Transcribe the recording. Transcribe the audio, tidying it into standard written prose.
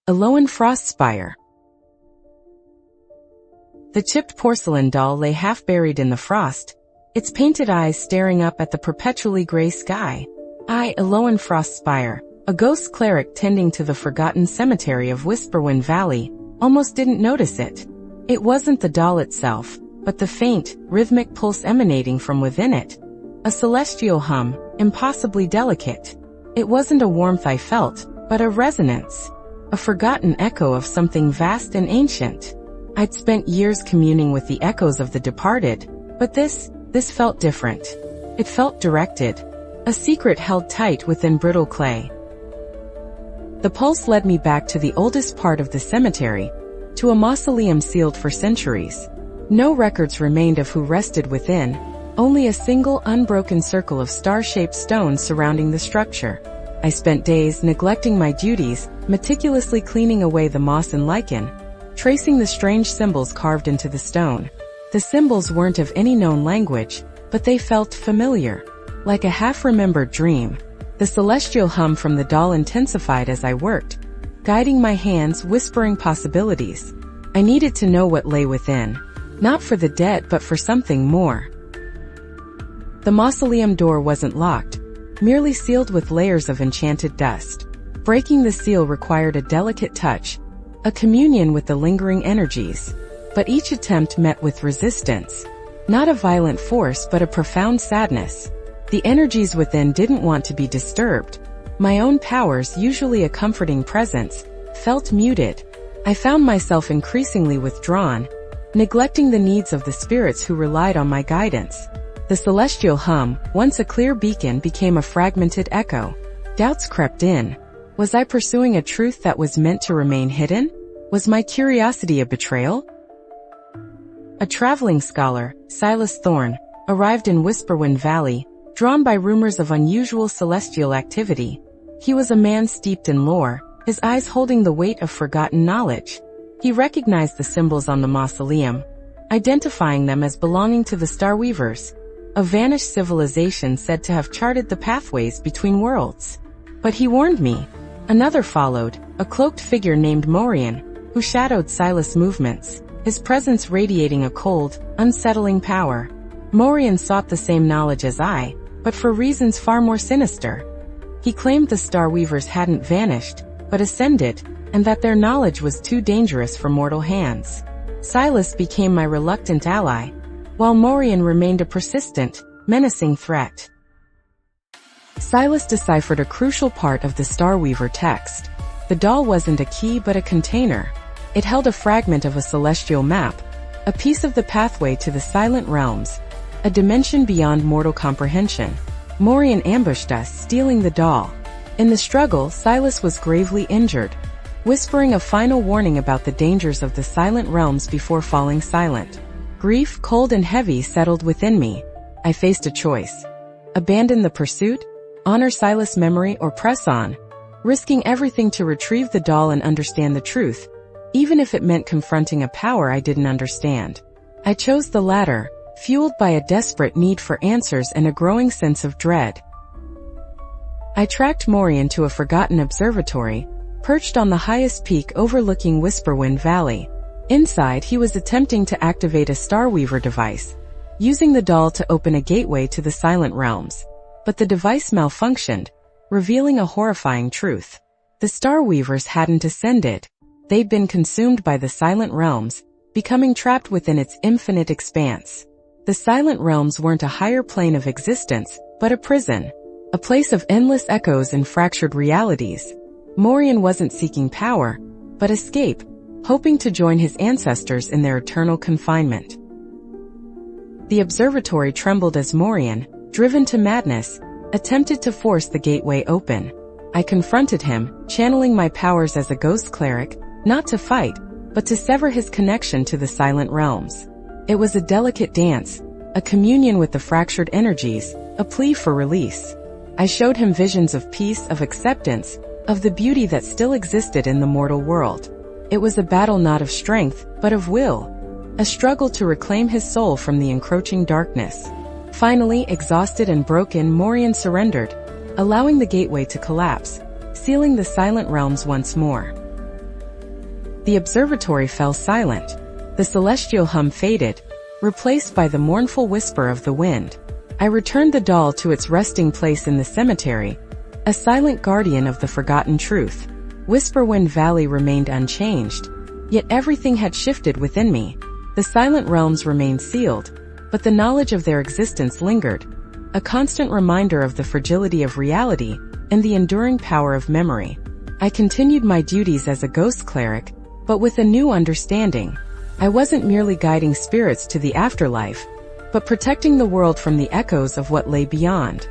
Elowen Frostspire. The chipped porcelain doll lay half-buried in the frost, its painted eyes staring up at the perpetually gray sky. I, Elowen Frostspire, a ghost cleric tending to the forgotten cemetery of Whisperwind Valley, almost didn't notice it. It wasn't the doll itself, but the faint, rhythmic pulse emanating from within it. A celestial hum, impossibly delicate. It wasn't a warmth I felt, but a resonance. A forgotten echo of something vast and ancient. I'd spent years communing with the echoes of the departed, but this felt different. It felt directed. A secret held tight within brittle clay. The pulse led me back to the oldest part of the cemetery, to a mausoleum sealed for centuries. No records remained of who rested within, only a single unbroken circle of star-shaped stones surrounding the structure. I spent days neglecting my duties, meticulously cleaning away the moss and lichen, tracing the strange symbols carved into the stone. The symbols weren't of any known language, but they felt familiar, like a half-remembered dream. The celestial hum from the doll intensified as I worked, guiding my hands, whispering possibilities. I needed to know what lay within, not for the dead but for something more. The mausoleum door wasn't locked, merely sealed with layers of enchanted dust. Breaking the seal required a delicate touch, a communion with the lingering energies. But each attempt met with resistance. Not a violent force but a profound sadness. The energies within didn't want to be disturbed. My own powers, usually a comforting presence, felt muted. I found myself increasingly withdrawn, neglecting the needs of the spirits who relied on my guidance. The celestial hum, once a clear beacon, became a fragmented echo. Doubts crept in. Was I pursuing a truth that was meant to remain hidden? Was my curiosity a betrayal? A traveling scholar, Silas Thorne, arrived in Whisperwind Valley, drawn by rumors of unusual celestial activity. He was a man steeped in lore, his eyes holding the weight of forgotten knowledge. He recognized the symbols on the mausoleum, identifying them as belonging to the Starweavers, a vanished civilization said to have charted the pathways between worlds. But he warned me. Another followed, a cloaked figure named Morian, who shadowed Silas' movements, his presence radiating a cold, unsettling power. Morian sought the same knowledge as I, but for reasons far more sinister. He claimed the Starweavers hadn't vanished, but ascended, and that their knowledge was too dangerous for mortal hands. Silas became my reluctant ally, while Morian remained a persistent, menacing threat. Silas deciphered a crucial part of the Starweaver text. The doll wasn't a key but a container. It held a fragment of a celestial map, a piece of the pathway to the Silent Realms, a dimension beyond mortal comprehension. Morian ambushed us, stealing the doll. In the struggle, Silas was gravely injured, whispering a final warning about the dangers of the Silent Realms before falling silent. Grief, cold and heavy, settled within me. I faced a choice. Abandon the pursuit, honor Silas' memory, or press on, risking everything to retrieve the doll and understand the truth, even if it meant confronting a power I didn't understand. I chose the latter, fueled by a desperate need for answers and a growing sense of dread. I tracked Morian to a forgotten observatory, perched on the highest peak overlooking Whisperwind Valley. Inside, he was attempting to activate a Starweaver device, using the doll to open a gateway to the Silent Realms. But the device malfunctioned, revealing a horrifying truth. The Starweavers hadn't ascended. They'd been consumed by the Silent Realms, becoming trapped within its infinite expanse. The Silent Realms weren't a higher plane of existence, but a prison, a place of endless echoes and fractured realities. Morian wasn't seeking power, but escape, hoping to join his ancestors in their eternal confinement. The observatory trembled as Morian, driven to madness, attempted to force the gateway open. I confronted him, channeling my powers as a ghost cleric, not to fight, but to sever his connection to the Silent Realms. It was a delicate dance, a communion with the fractured energies, a plea for release. I showed him visions of peace, of acceptance, of the beauty that still existed in the mortal world. It was a battle not of strength, but of will, a struggle to reclaim his soul from the encroaching darkness. Finally, exhausted and broken, Morian surrendered, allowing the gateway to collapse, sealing the Silent Realms once more. The observatory fell silent. The celestial hum faded, replaced by the mournful whisper of the wind. I returned the doll to its resting place in the cemetery, a silent guardian of the forgotten truth. Whisperwind Valley remained unchanged, yet everything had shifted within me. The silent realms remained sealed, but the knowledge of their existence lingered, a constant reminder of the fragility of reality and the enduring power of memory. I continued my duties as a ghost cleric, but with a new understanding. I wasn't merely guiding spirits to the afterlife, but protecting the world from the echoes of what lay beyond.